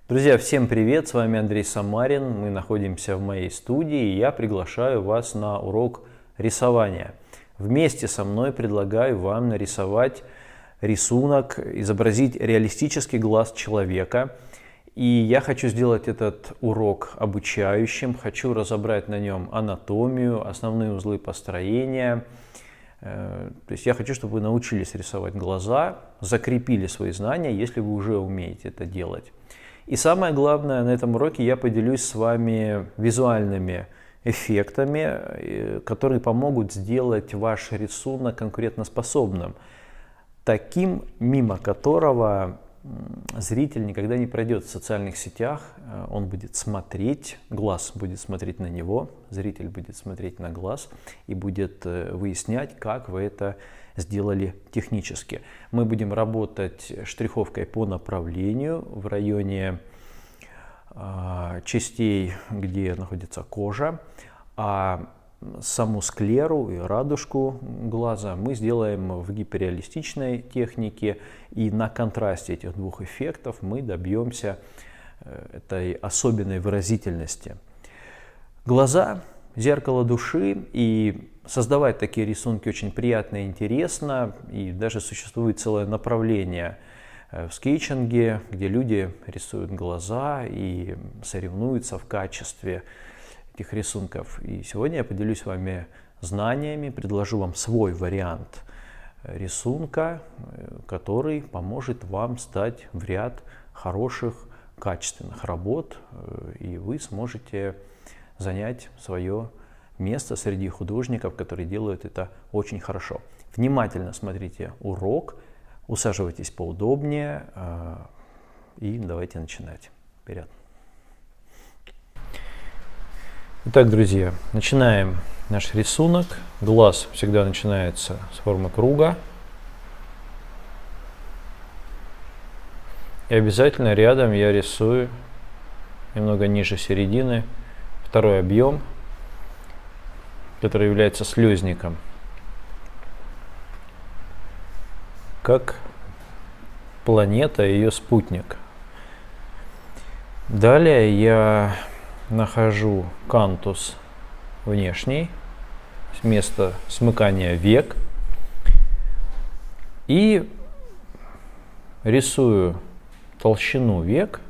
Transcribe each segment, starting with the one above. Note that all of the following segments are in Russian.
Друзья, всем привет! С вами Андрей Самарин. Мы находимся в моей студии, и я приглашаю вас на урок рисования. Вместе со мной предлагаю вам нарисовать рисунок, изобразить реалистический глаз человека. И я хочу сделать этот урок обучающим, хочу разобрать на нем анатомию, основные узлы построения. То есть я хочу, чтобы вы научились рисовать глаза, закрепили свои знания, если вы уже умеете это делать. И самое главное, на этом уроке я поделюсь с вами визуальными эффектами, которые помогут сделать ваш рисунок конкурентоспособным, таким, мимо которого зритель никогда не пройдет в социальных сетях. Он будет смотреть, глаз будет смотреть на него, зритель будет смотреть на глаз и будет выяснять, как вы это сделали технически. Мы будем работать штриховкой по направлению в районе частей, где находится кожа, а саму склеру и радужку глаза мы сделаем в гиперреалистичной технике, и на контрасте этих двух эффектов мы добьемся этой особенной выразительности. Глаза – зеркало души, и создавать такие рисунки очень приятно и интересно, и даже существует целое направление в скетчинге, где люди рисуют глаза и соревнуются в качестве этих рисунков. И сегодня я поделюсь с вами знаниями, предложу вам свой вариант рисунка, который поможет вам стать в ряд хороших, качественных работ, и вы сможете занять свое место среди художников, которые делают это очень хорошо. Внимательно смотрите урок, усаживайтесь поудобнее и давайте начинать. Вперед! Итак, друзья, начинаем наш рисунок. Глаз всегда начинается с формы круга. И обязательно рядом я рисую немного ниже середины второй объем, который является слезником, как планета и ее спутник. Далее я нахожу кантус внешний, место смыкания век, и рисую толщину век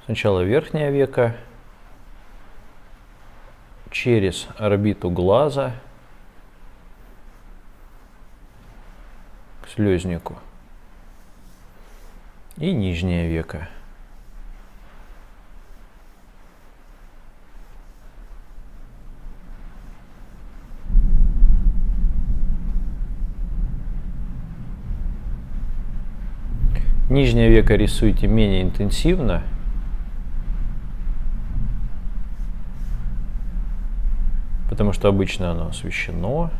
сначала верхнее веко через орбиту глаза к слезнику и нижнее веко. Нижнее веко рисуйте менее интенсивно, потому что обычно оно освещено.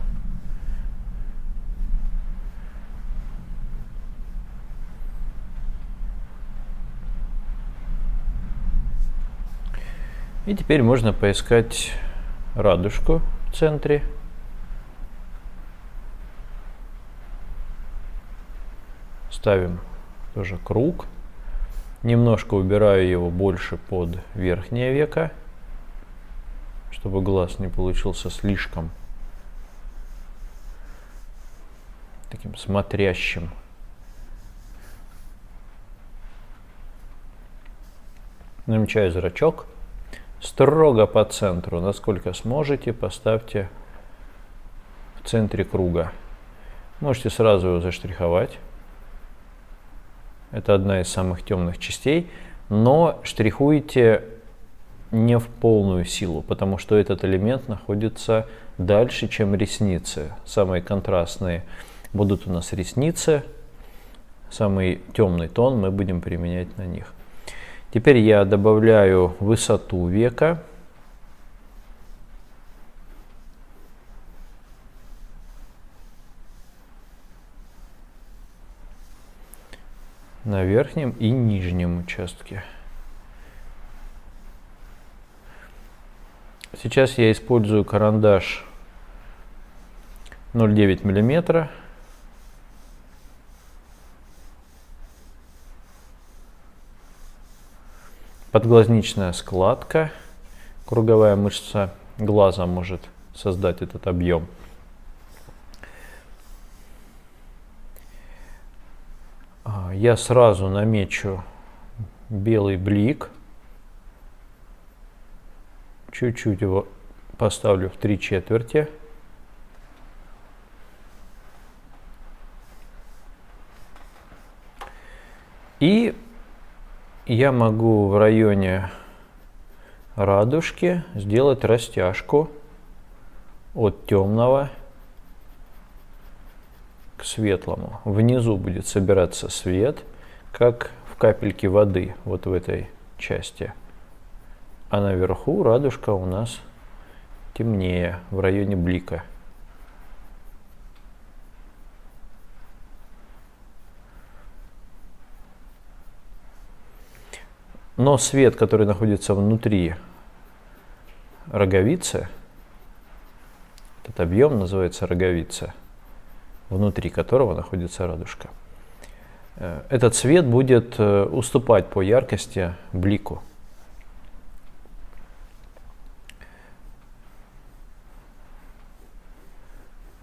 И теперь можно поискать радужку в центре. Ставим тоже круг. Немножко убираю его больше под верхнее веко, чтобы глаз не получился слишком таким смотрящим. Намечаю зрачок. Строго по центру, насколько сможете, поставьте в центре круга. Можете сразу его заштриховать. Это одна из самых темных частей, но штрихуйте не в полную силу, потому что этот элемент находится дальше, чем ресницы. Самые контрастные будут у нас ресницы, самый темный тон мы будем применять на них. Теперь я добавляю высоту века. На верхнем и нижнем участке. Сейчас я использую карандаш 0,9 миллиметра. Подглазничная складка, круговая мышца глаза может создать этот объем. Я сразу намечу белый блик, чуть-чуть его поставлю в 3/4. И я могу в районе радужки сделать растяжку от темного к светлому. Внизу будет собираться свет, как в капельке воды, вот в этой части. А наверху радужка у нас темнее, в районе блика. Но свет, который находится внутри роговицы, этот объем называется роговица, внутри которого находится радужка. Этот свет будет уступать по яркости блику.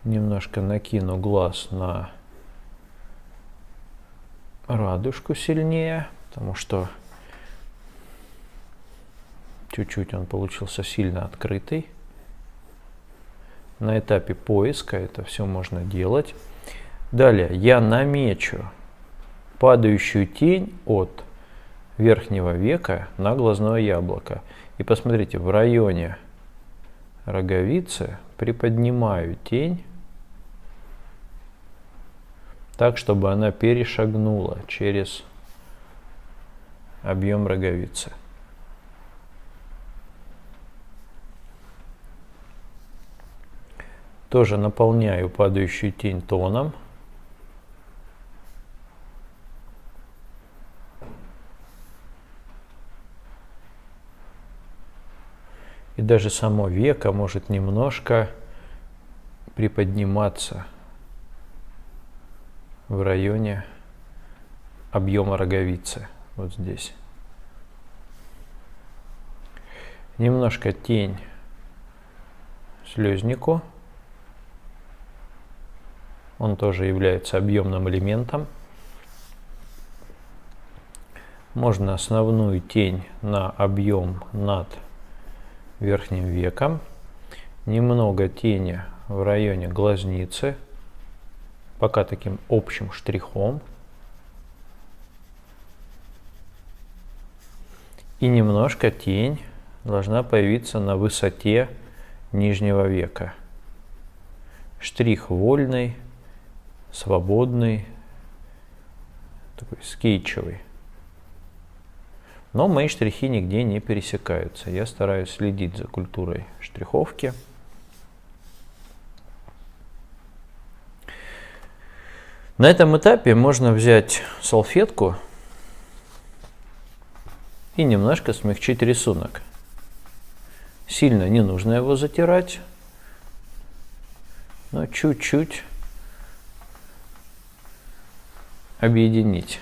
Немножко накину глаз на радужку сильнее, потому что чуть-чуть он получился сильно открытый. На этапе поиска это все можно делать. Далее я намечу падающую тень от верхнего века на глазное яблоко. И посмотрите, в районе роговицы приподнимаю тень так, чтобы она перешагнула через объем роговицы. Тоже наполняю падающую тень тоном. И даже само веко может немножко приподниматься в районе объема роговицы. Вот здесь. Немножко тень слезнику. Он тоже является объемным элементом. Можно основную тень на объем над верхним веком. Немного тени в районе глазницы. Пока таким общим штрихом. И немножко тень должна появиться на высоте нижнего века. Штрих вольный, свободный, такой скетчевый. Но мои штрихи нигде не пересекаются. Я стараюсь следить за культурой штриховки. На этом этапе можно взять салфетку и немножко смягчить рисунок. Сильно не нужно его затирать, но чуть-чуть объединить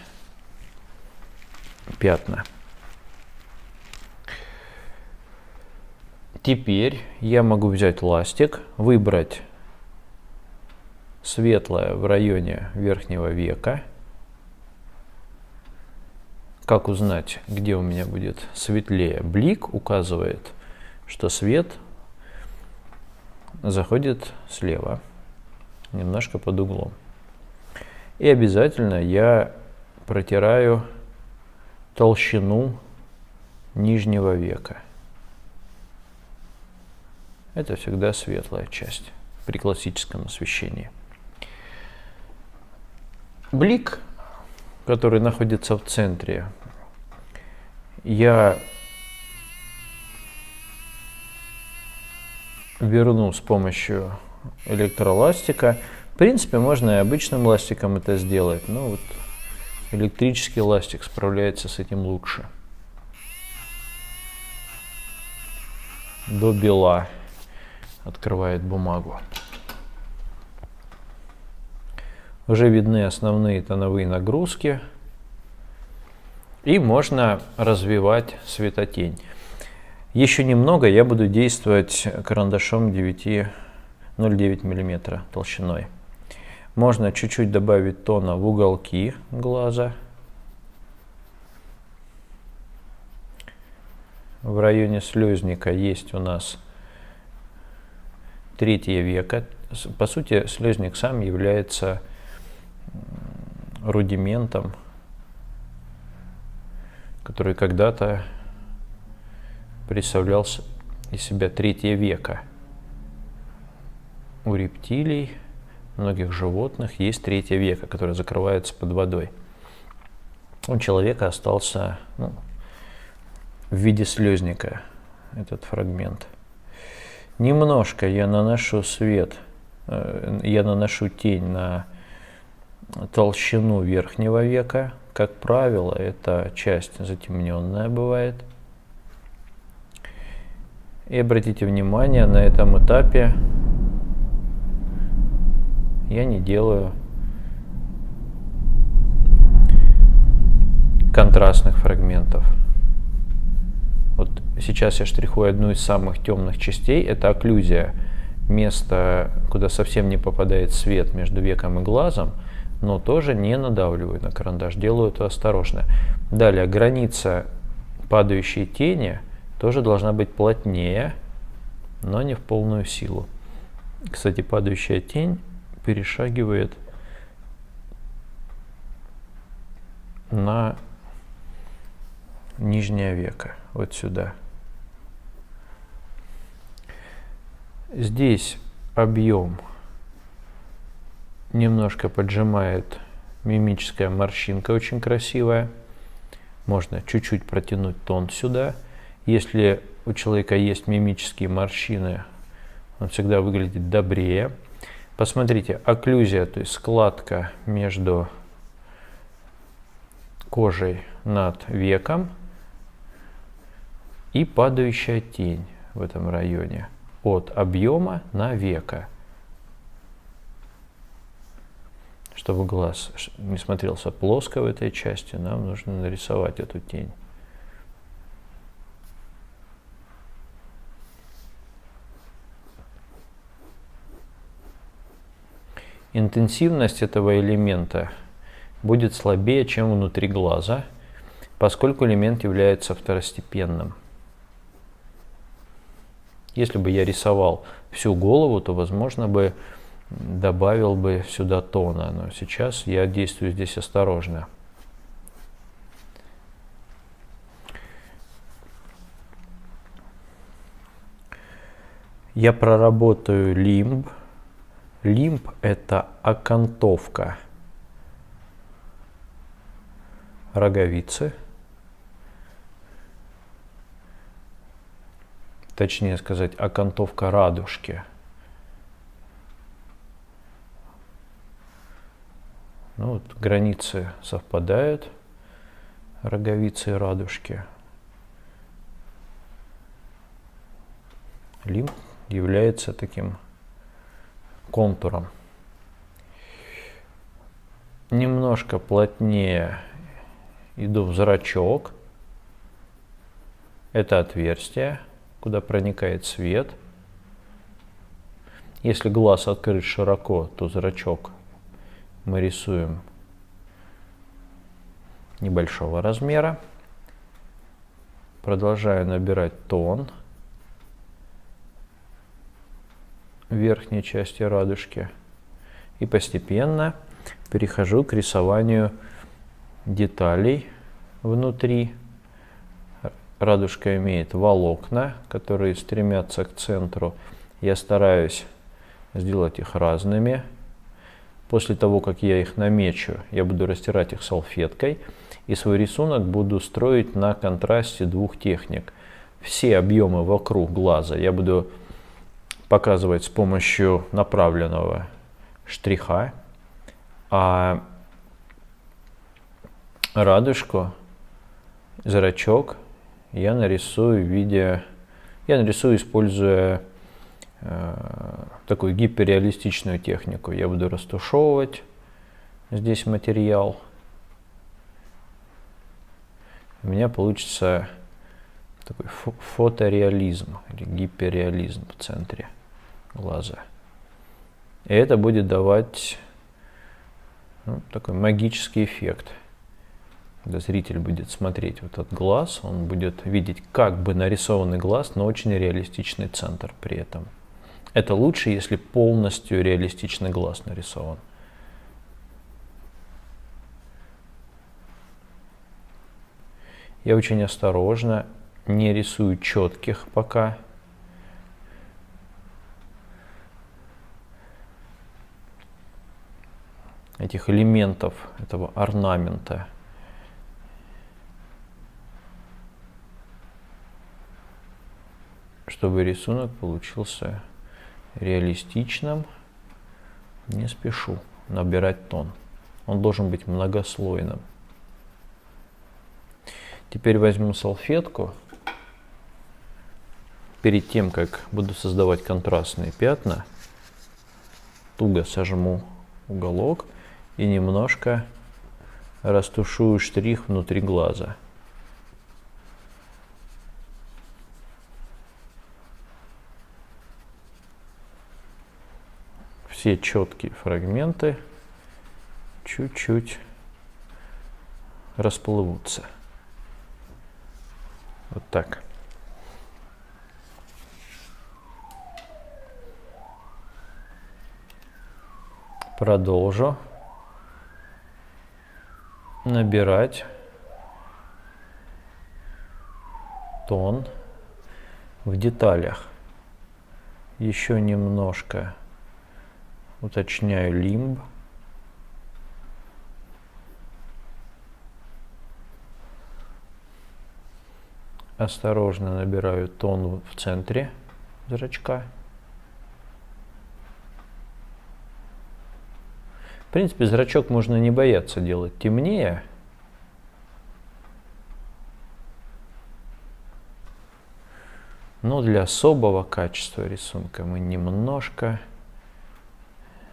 пятна. Теперь я могу взять ластик, выбрать светлое в районе верхнего века. Как узнать, где у меня будет светлее? Блик указывает, что свет заходит слева, немножко под углом. И обязательно я протираю толщину нижнего века. Это всегда светлая часть при классическом освещении. Блик, который находится в центре, я верну с помощью электроластика. В принципе, можно и обычным ластиком это сделать, но вот электрический ластик справляется с этим лучше. До бела открывает бумагу. Уже видны основные тоновые нагрузки. И можно развивать светотень. Еще немного я буду действовать карандашом 0,9 мм толщиной. Можно чуть-чуть добавить тона в уголки глаза. В районе слезника есть у нас третье веко. По сути, слезник сам является рудиментом, который когда-то представлял из себя третье веко. У рептилий, многих животных есть третье веко, которое закрывается под водой. У человека остался в виде слезника этот фрагмент. Немножко я наношу тень на толщину верхнего века. Как правило, эта часть затемненная бывает. И обратите внимание, на этом этапе я не делаю контрастных фрагментов. Вот сейчас я штрихую одну из самых темных частей, это окклюзия, место, куда совсем не попадает свет между веком и глазом, но тоже не надавливаю на карандаш, делаю это осторожно. Далее, граница падающей тени тоже должна быть плотнее, но не в полную силу. Кстати, падающая тень перешагивает на нижнее веко, вот сюда. Здесь объем немножко поджимает мимическая морщинка, очень красивая. Можно чуть-чуть протянуть тон сюда. Если у человека есть мимические морщины, он всегда выглядит добрее. Посмотрите, окклюзия, то есть складка между кожей над веком и падающая тень в этом районе от объема на веко. Чтобы глаз не смотрелся плоско в этой части, нам нужно нарисовать эту тень. Интенсивность этого элемента будет слабее, чем внутри глаза, поскольку элемент является второстепенным. Если бы я рисовал всю голову, то, возможно, бы добавил бы сюда тона, но сейчас я действую здесь осторожно. Я проработаю лимб. Лимб – это окантовка роговицы, точнее сказать, окантовка радужки. Ну, вот границы совпадают, роговицы и радужки. Лимб является таким контуром. Немножко плотнее иду в зрачок. Это отверстие, куда проникает свет. Если глаз открыт широко, то зрачок мы рисуем небольшого размера. Продолжаю набирать тон в верхней части радужки и постепенно перехожу к рисованию деталей внутри. Радужка имеет волокна, которые стремятся к центру. Я стараюсь сделать их разными. После того, как я их намечу, я буду растирать их салфеткой и свой рисунок буду строить на контрасте двух техник. Все объемы вокруг глаза я буду показывать с помощью направленного штриха, а радужку, зрачок я нарисую используя такую гиперреалистичную технику. Я буду растушевывать здесь материал. У меня получится такой фотореализм или гиперреализм в центре глаза. И это будет давать такой магический эффект. Когда зритель будет смотреть вот этот глаз, он будет видеть как бы нарисованный глаз, но очень реалистичный центр при этом. Это лучше, если полностью реалистичный глаз нарисован. Я очень осторожно, не рисую четких пока. Этих элементов, этого орнамента. Чтобы рисунок получился реалистичным, не спешу набирать тон. Он должен быть многослойным. Теперь возьму салфетку. Перед тем, как буду создавать контрастные пятна, туго сожму уголок и немножко растушую штрих внутри глаза. Все четкие фрагменты чуть-чуть расплывутся. Вот так. Продолжу набирать тон в деталях. Еще немножко уточняю лимб. Осторожно набираю тон в центре зрачка. В принципе, зрачок можно не бояться делать темнее. Но для особого качества рисунка мы немножко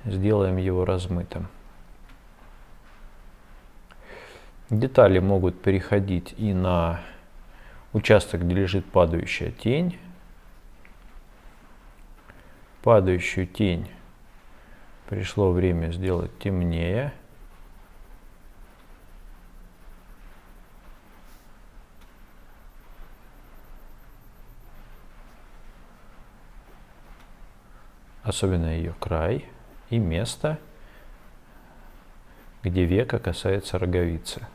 сделаем его размытым. Детали могут переходить и на участок, где лежит падающая тень. Падающую тень пришло время сделать темнее. Особенно ее край и место, где века касается роговицы.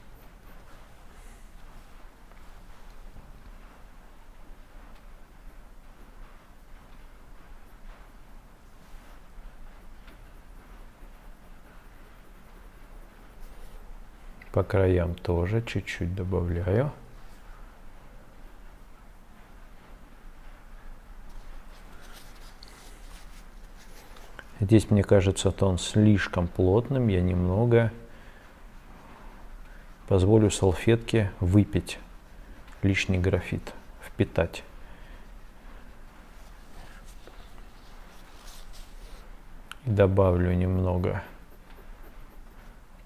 По краям тоже чуть-чуть добавляю. Здесь, мне кажется, тон слишком плотным. Я немного позволю салфетке выпить лишний графит, впитать. И добавлю немного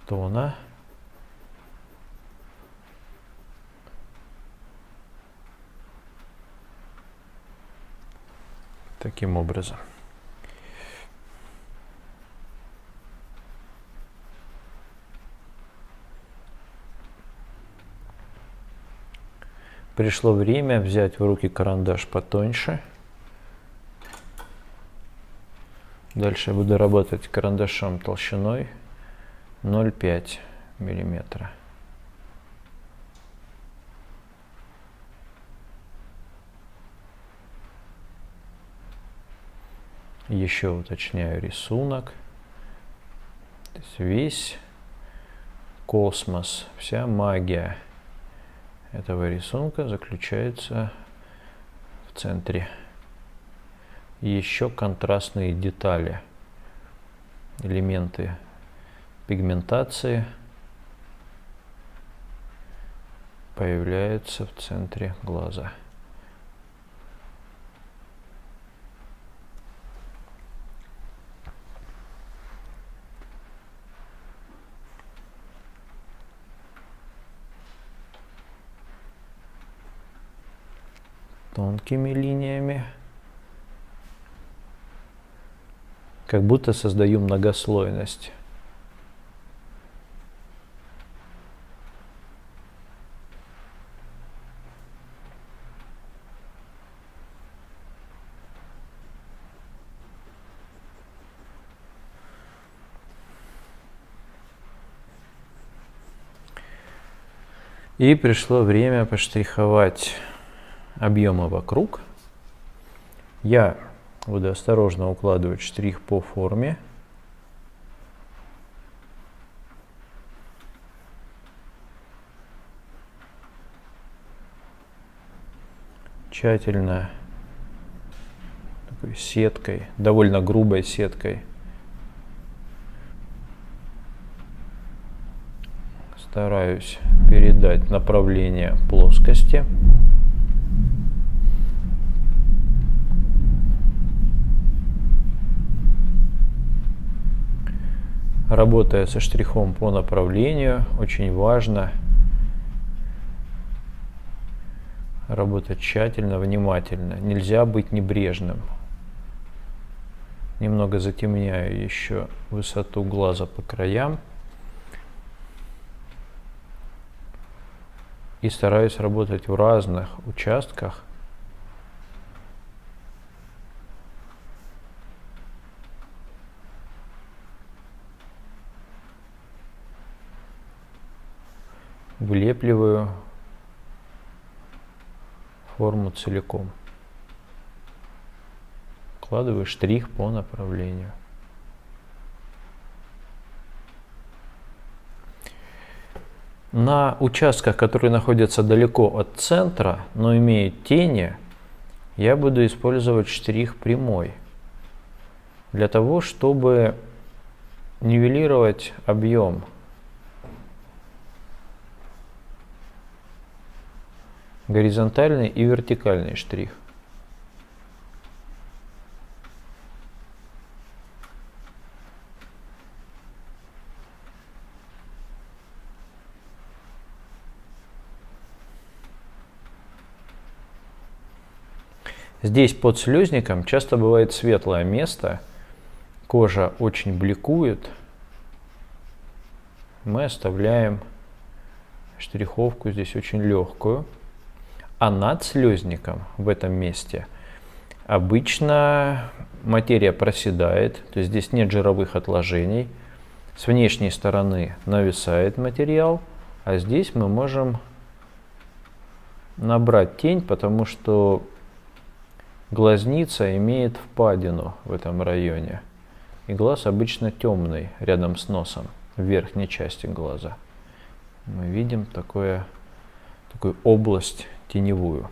тона. Таким образом. Пришло время взять в руки карандаш потоньше. Дальше я буду работать карандашом толщиной 0,5 миллиметра. Еще уточняю рисунок. То есть весь космос, вся магия этого рисунка заключается в центре. Еще контрастные детали, элементы пигментации появляются в центре глаза. тонкими линиями. Как будто создаю многослойность. И пришло время поштриховать объемы вокруг. Я буду осторожно укладывать штрих по форме. Тщательно, такой сеткой, довольно грубой сеткой стараюсь передать направление плоскости. Работая со штрихом по направлению, очень важно работать тщательно, внимательно. Нельзя быть небрежным. Немного затемняю еще высоту глаза по краям. И стараюсь работать в разных участках. Вылепливаю форму целиком. Вкладываю штрих по направлению. На участках, которые находятся далеко от центра, но имеют тени, я буду использовать штрих прямой, для того, чтобы нивелировать объем. Горизонтальный и вертикальный штрих. Здесь под слезником часто бывает светлое место, кожа очень бликует. Мы оставляем штриховку здесь очень легкую. А над слезником в этом месте обычно материя проседает, то есть здесь нет жировых отложений. С внешней стороны нависает материал, а здесь мы можем набрать тень, потому что глазница имеет впадину в этом районе. И глаз обычно темный рядом с носом, в верхней части глаза. Мы видим такую область теневую.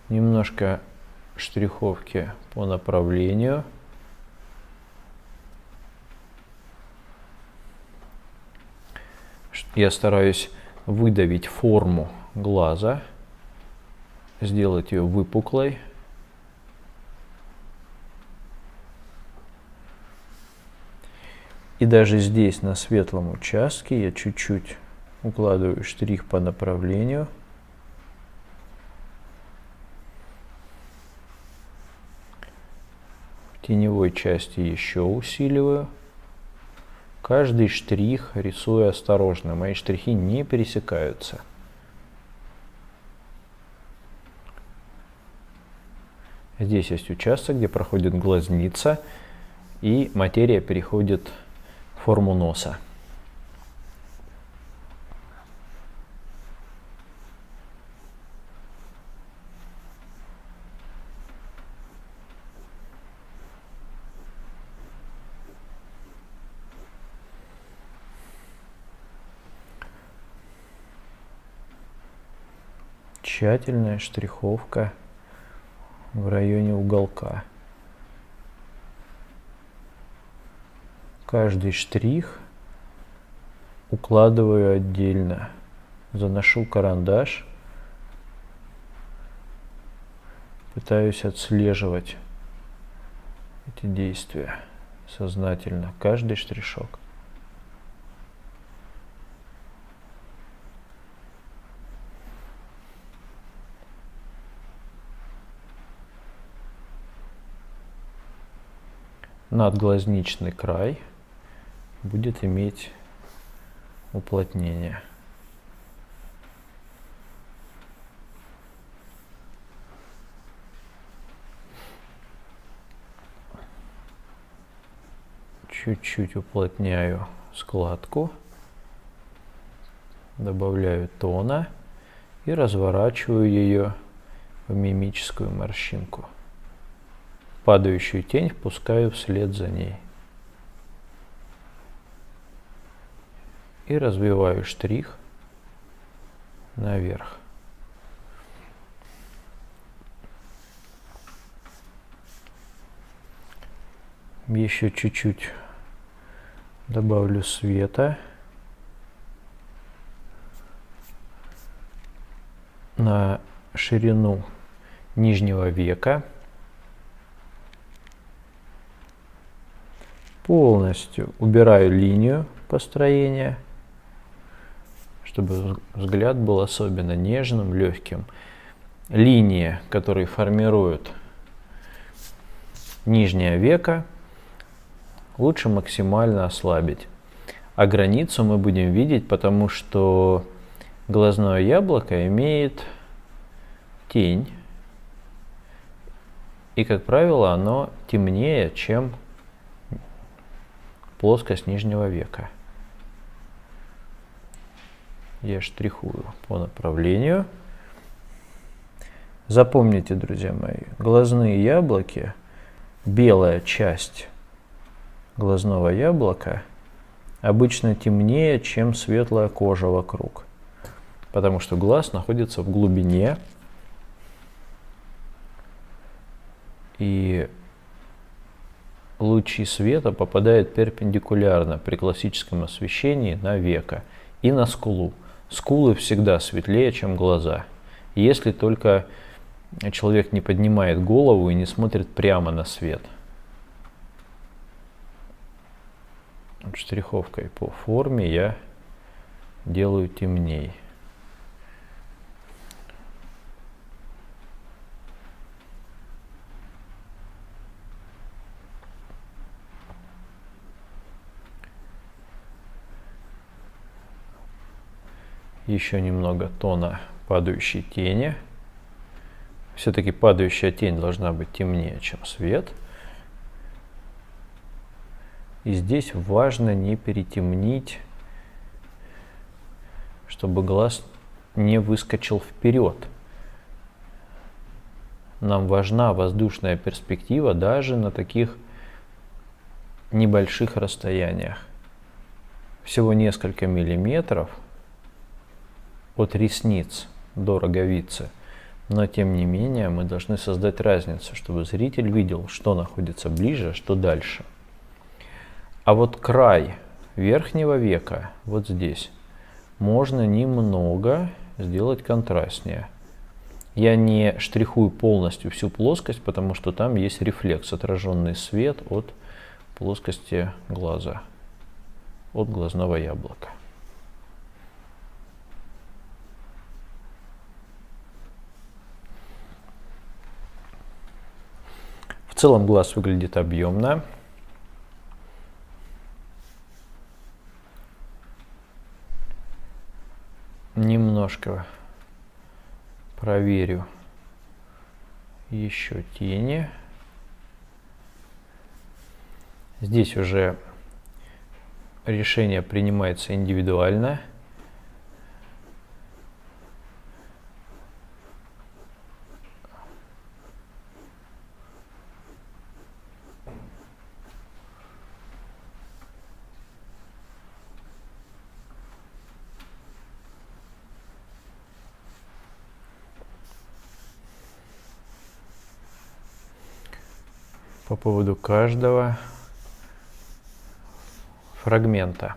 Немножко штриховки по направлению. Я стараюсь выдавить форму глаза, сделать ее выпуклой. И даже здесь, на светлом участке, я чуть-чуть укладываю штрих по направлению. В теневой части еще усиливаю. Каждый штрих рисую осторожно. Мои штрихи не пересекаются. Здесь есть участок, где проходит глазница, и материя переходит в форму носа. Тщательная штриховка в районе уголка. Каждый штрих укладываю отдельно. Заношу карандаш. Пытаюсь отслеживать эти действия сознательно. Каждый штришок. надглазничный край будет иметь уплотнение. Чуть-чуть уплотняю складку, добавляю тона и разворачиваю ее в мимическую морщинку. Падающую тень впускаю вслед за ней. И развиваю штрих наверх. Еще чуть-чуть добавлю света на ширину нижнего века. Полностью убираю линию построения, чтобы взгляд был особенно нежным, легким. Линии, которые формируют нижнее веко, лучше максимально ослабить. А границу мы будем видеть, потому что глазное яблоко имеет тень. И, как правило, оно темнее, чем плоскость нижнего века. Я штрихую по направлению. Запомните, друзья мои, глазные яблоки, белая часть глазного яблока обычно темнее, чем светлая кожа вокруг, потому что глаз находится в глубине, и лучи света попадают перпендикулярно при классическом освещении на веко и на скулу. Скулы всегда светлее, чем глаза, если только человек не поднимает голову и не смотрит прямо на свет. Штриховкой по форме я делаю темней. Еще немного тона падающей тени. Все-таки падающая тень должна быть темнее, чем свет. И здесь важно не перетемнить, чтобы глаз не выскочил вперед. Нам важна воздушная перспектива даже на таких небольших расстояниях. Всего несколько миллиметров от ресниц до роговицы. Но тем не менее мы должны создать разницу, чтобы зритель видел, что находится ближе, а что дальше. А вот край верхнего века, вот здесь, можно немного сделать контрастнее. Я не штрихую полностью всю плоскость, потому что там есть рефлекс, отраженный свет от плоскости глаза, от глазного яблока. В целом глаз выглядит объемно. Немножко проверю еще тени. Здесь уже решение принимается индивидуально. По поводу каждого фрагмента.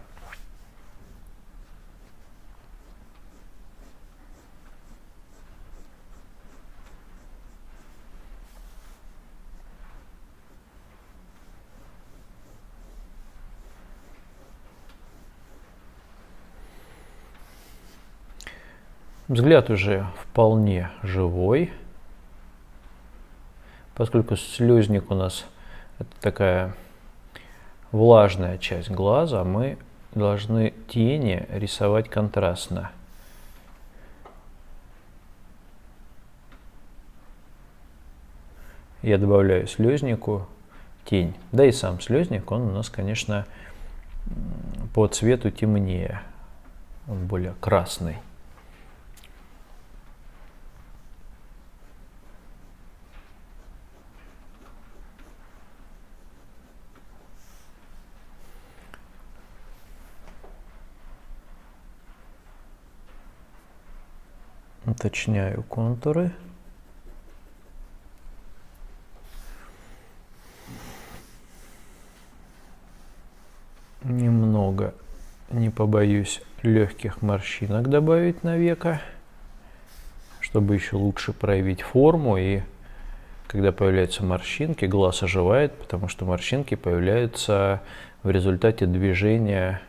Взгляд уже вполне живой, поскольку слезник у нас это такая влажная часть глаза, мы должны тени рисовать контрастно. Я добавляю слезнику тень. Да и сам слезник, он у нас, конечно, по цвету темнее. Он более красный. Уточняю контуры. Немного, не побоюсь, легких морщинок добавить на веко, чтобы еще лучше проявить форму. И когда появляются морщинки, глаз оживает, потому что морщинки появляются в результате движения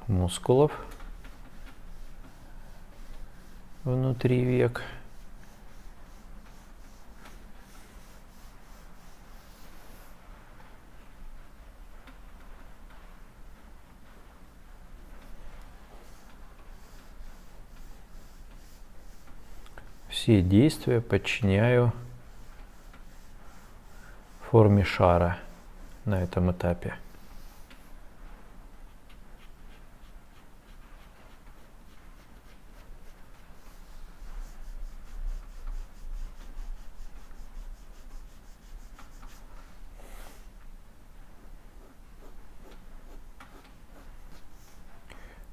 мускулов внутри век. Все действия подчиняю форме шара на этом этапе.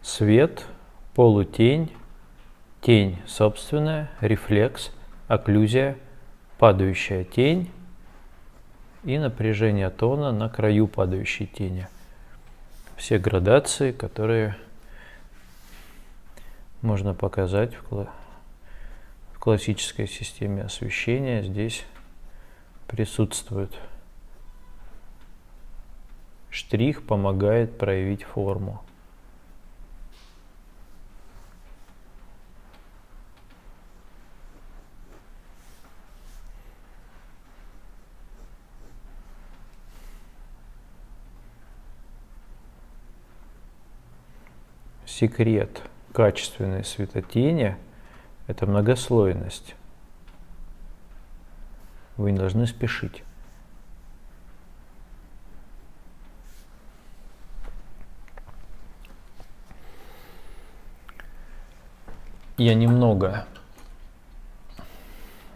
Свет, полутень, тень собственная, рефлекс, окклюзия, падающая тень и напряжение тона на краю падающей тени. Все градации, которые можно показать в классической системе освещения, здесь присутствуют. Штрих помогает проявить форму. Секрет качественной светотени – это многослойность. Вы не должны спешить. Я немного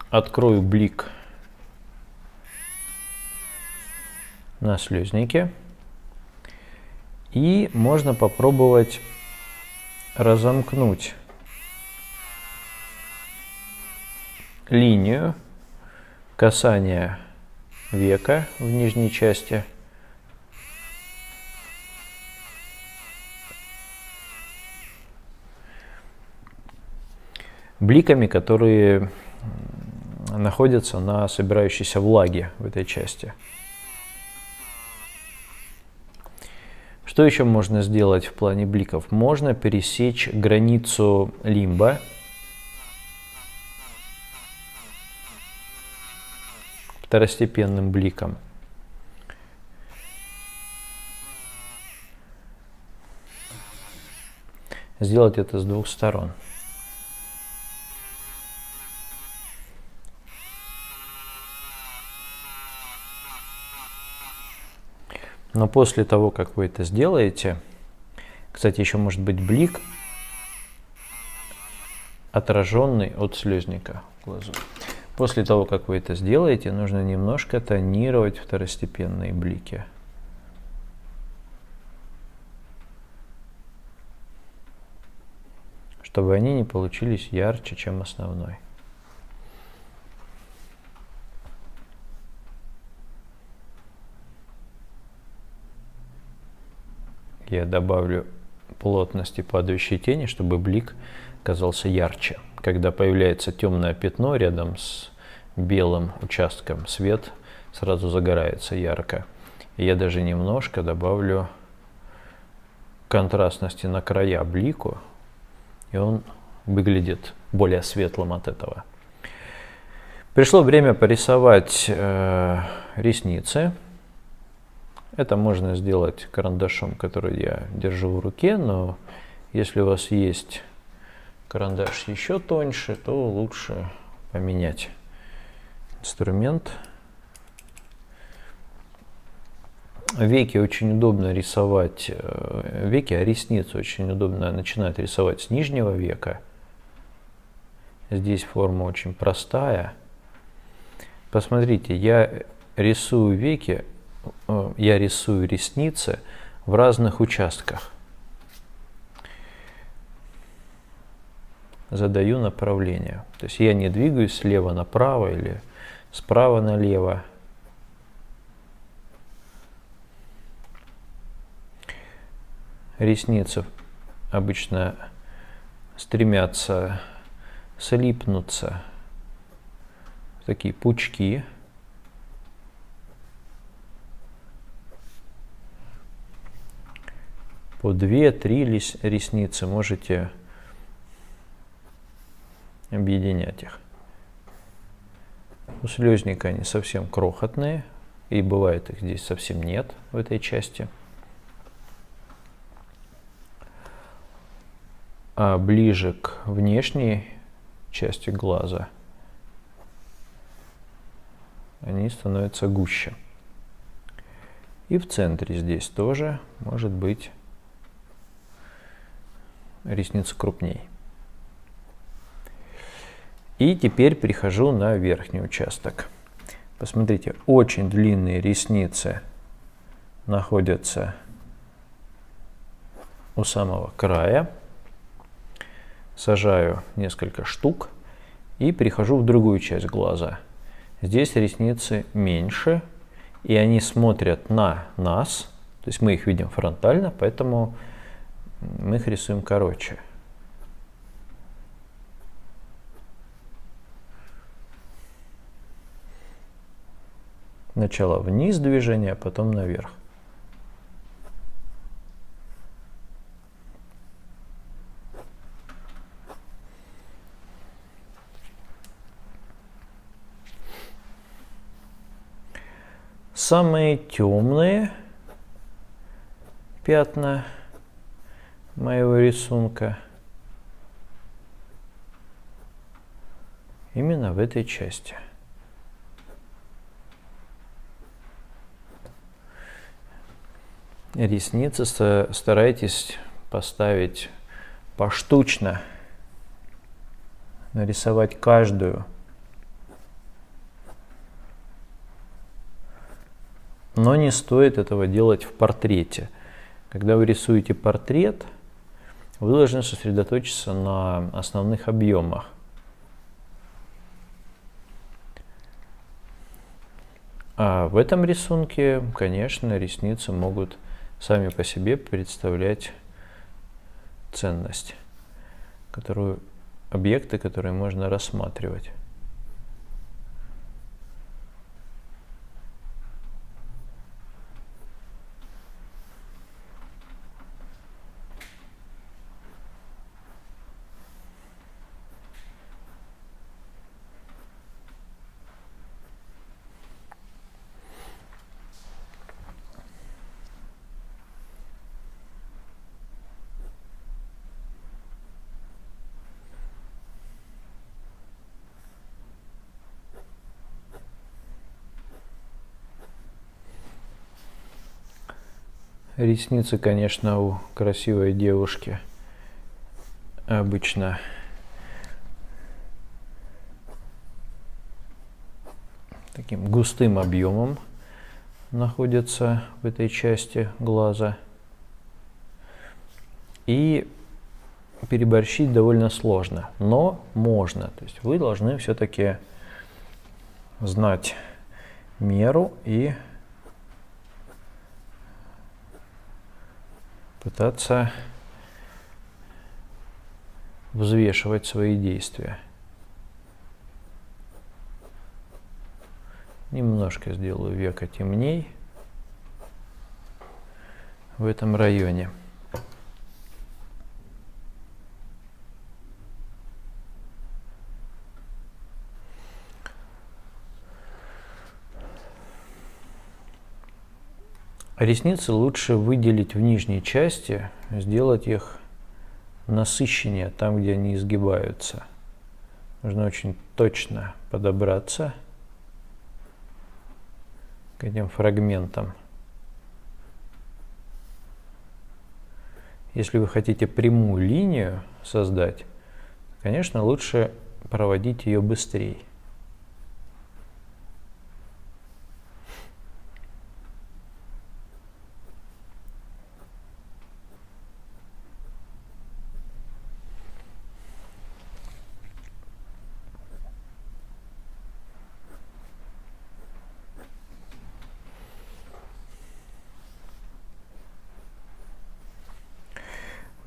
открою блик на слезнике. И можно попробовать разомкнуть линию касания века в нижней части. Бликами, которые находятся на собирающейся влаге в этой части. Что еще можно сделать в плане бликов? Можно пересечь границу лимба. Второстепенным бликом. Сделать это с двух сторон. Но после того, как вы это сделаете, кстати, еще может быть блик, отраженный от слезника в глазу. После того, как вы это сделаете, нужно немножко тонировать второстепенные блики. Чтобы они не получились ярче, чем основной. Я добавлю плотности падающей тени, чтобы блик казался ярче. Когда появляется темное пятно рядом с белым участком, свет сразу загорается ярко. И я даже немножко добавлю контрастности на края блику, и он выглядит более светлым от этого. Пришло время порисовать ресницы. Это можно сделать карандашом, который я держу в руке, но если у вас есть карандаш еще тоньше, то лучше поменять инструмент. Веки очень удобно рисовать, веки, а ресницы очень удобно начинать рисовать с нижнего века. Здесь форма очень простая. Посмотрите, я рисую веки, я рисую ресницы в разных участках. Задаю направление. То есть я не двигаюсь слева направо или справа налево. Ресницы обычно стремятся слипнуться в такие пучки. По 2-3 ресницы можете объединять их. У слезника они совсем крохотные, и бывает их здесь совсем нет в этой части. А ближе к внешней части глаза они становятся гуще. И в центре здесь тоже может быть ресница крупней. И теперь перехожу на верхний участок. Посмотрите, очень длинные ресницы находятся у самого края. Сажаю несколько штук и перехожу в другую часть глаза. Здесь ресницы меньше, и они смотрят на нас, то есть мы их видим фронтально, поэтому мы их рисуем короче. Сначала вниз движение, а потом наверх. Самые темные пятна моего рисунка именно в этой части. Ресницы старайтесь поставить поштучно, нарисовать каждую. Но не стоит этого делать в портрете. Когда вы рисуете портрет, вы должны сосредоточиться на основных объемах. А в этом рисунке, конечно, ресницы могут сами по себе представлять ценность, объекты, которые можно рассматривать. Ресницы, конечно, у красивой девушки обычно таким густым объемом находятся в этой части глаза. И переборщить довольно сложно, но можно. То есть вы должны все-таки знать меру и пытаться взвешивать свои действия. Немножко сделаю веко темней в этом районе. Ресницы лучше выделить в нижней части, сделать их насыщеннее там, где они изгибаются. Нужно очень точно подобраться к этим фрагментам. Если вы хотите прямую линию создать, конечно, лучше проводить ее быстрее.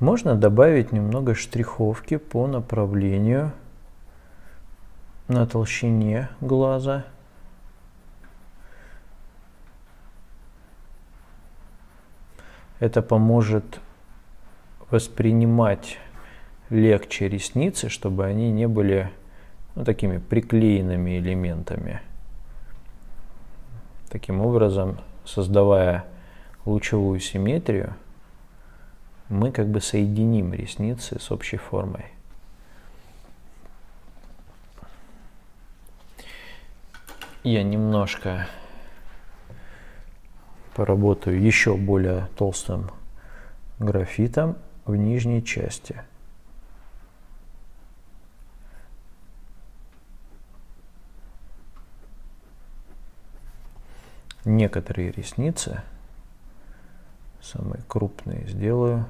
Можно добавить немного штриховки по направлению на толщине глаза. Это поможет воспринимать легче ресницы, чтобы они не были такими приклеенными элементами. Таким образом, создавая лучевую симметрию, мы как бы соединим ресницы с общей формой. Я немножко поработаю еще более толстым графитом в нижней части. Некоторые ресницы, самые крупные, сделаю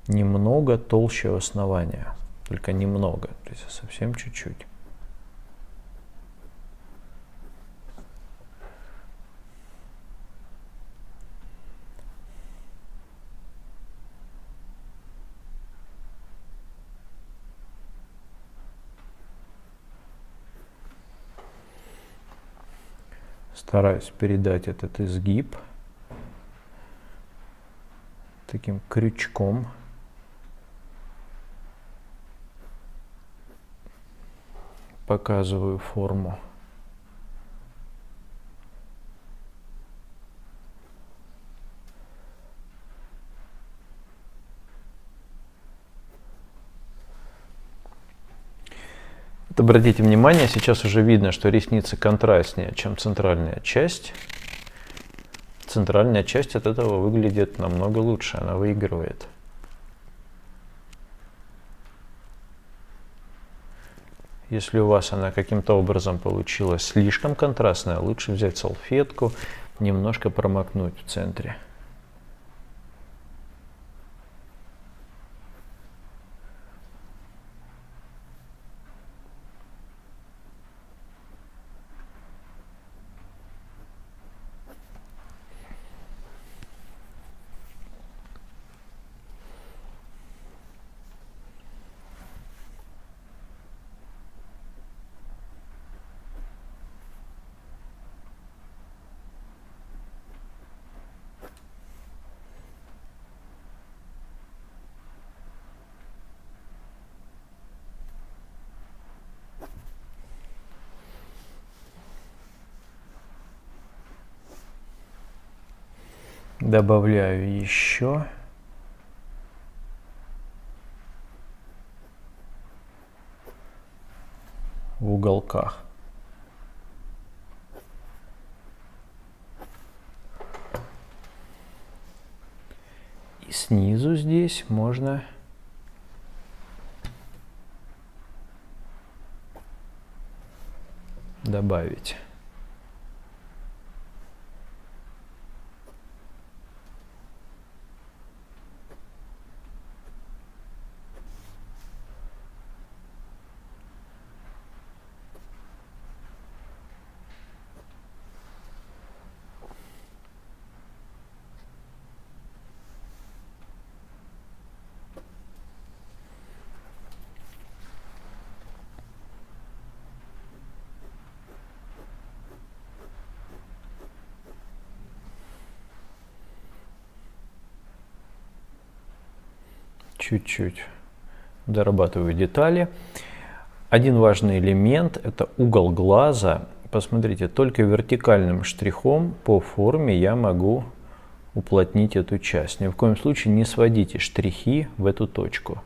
немного толще основания, только немного, то есть совсем чуть-чуть. Стараюсь передать этот изгиб таким крючком. Показываю форму. Вот обратите внимание, сейчас уже видно, что ресницы контрастнее, чем центральная часть. Центральная часть от этого выглядит намного лучше, она выигрывает. Если у вас она каким-то образом получилась слишком контрастная, лучше взять салфетку, немножко промокнуть в центре. Добавляю еще. В уголках. И снизу здесь можно добавить. Чуть-чуть дорабатываю детали. Один важный элемент – это угол глаза. Посмотрите, только вертикальным штрихом по форме я могу уплотнить эту часть. Ни в коем случае не сводите штрихи в эту точку.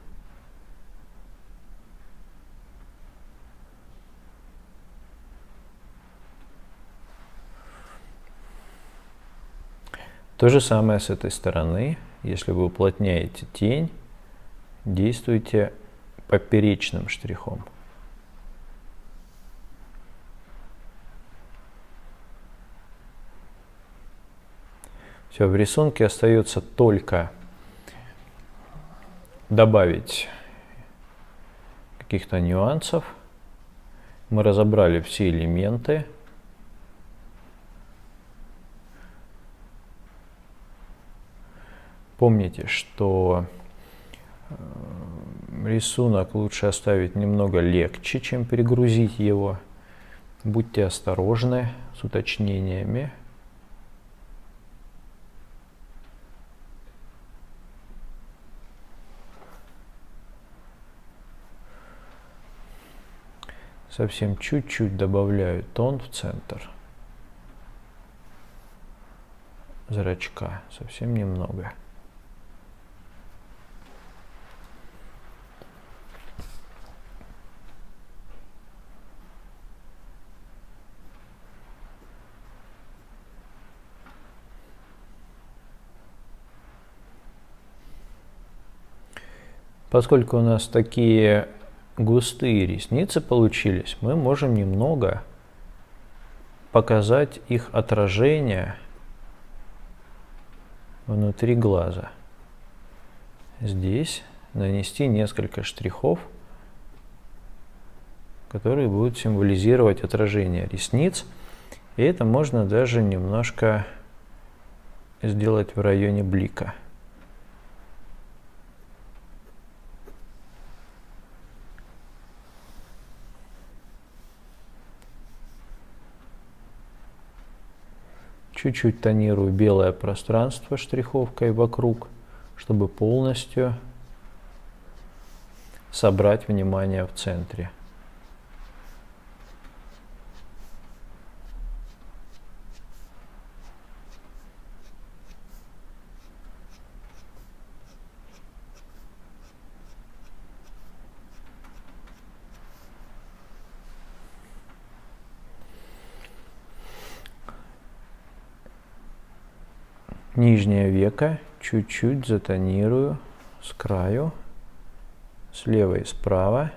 То же самое с этой стороны. Если вы уплотняете тень, действуйте поперечным штрихом. Все, в рисунке остается только добавить каких-то нюансов. Мы разобрали все элементы. Помните, что рисунок лучше оставить немного легче, чем перегрузить его. Будьте осторожны с уточнениями. Совсем чуть-чуть добавляю тон в центр зрачка, совсем немного. Поскольку у нас такие густые ресницы получились, мы можем немного показать их отражение внутри глаза. Здесь нанести несколько штрихов, которые будут символизировать отражение ресниц. И это можно даже немножко сделать в районе блика. Чуть-чуть тонирую белое пространство штриховкой вокруг, чтобы полностью собрать внимание в центре. Нижнее веко чуть-чуть затонирую с краю, слева и справа.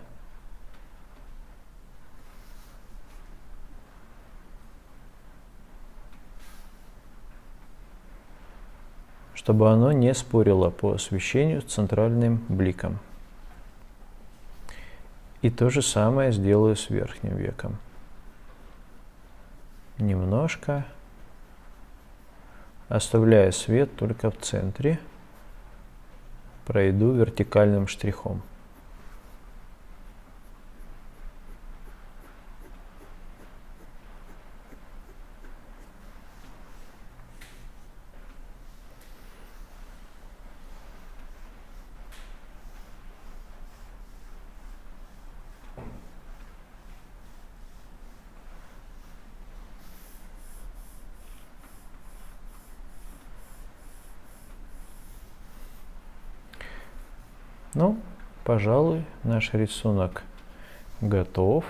Чтобы оно не спорило по освещению с центральным бликом. И то же самое сделаю с верхним веком. Немножко. Оставляя свет только в центре, пройду вертикальным штрихом. Ну, пожалуй, наш рисунок готов.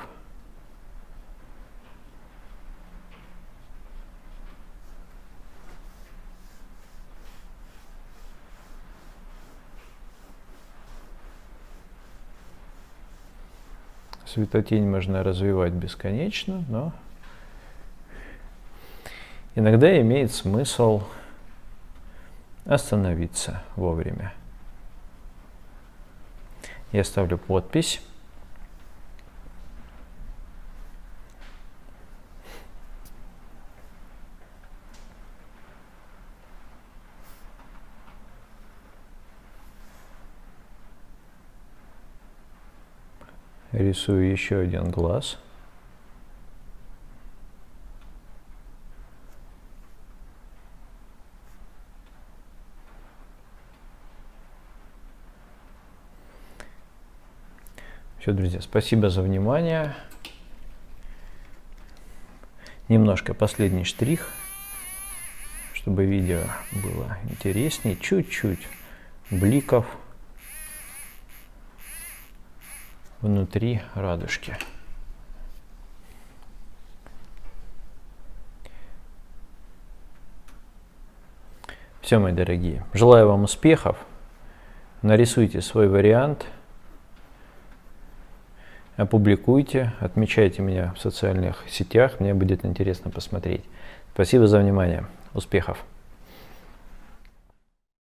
Светотень можно развивать бесконечно, но иногда имеет смысл остановиться вовремя. Я ставлю подпись. Рисую еще один глаз. Все, друзья, спасибо за внимание. Немножко последний штрих, чтобы видео было интереснее. Чуть-чуть бликов внутри радужки. Все, мои дорогие, желаю вам успехов. Нарисуйте свой вариант, опубликуйте, отмечайте меня в социальных сетях, мне будет интересно посмотреть. Спасибо за внимание. Успехов!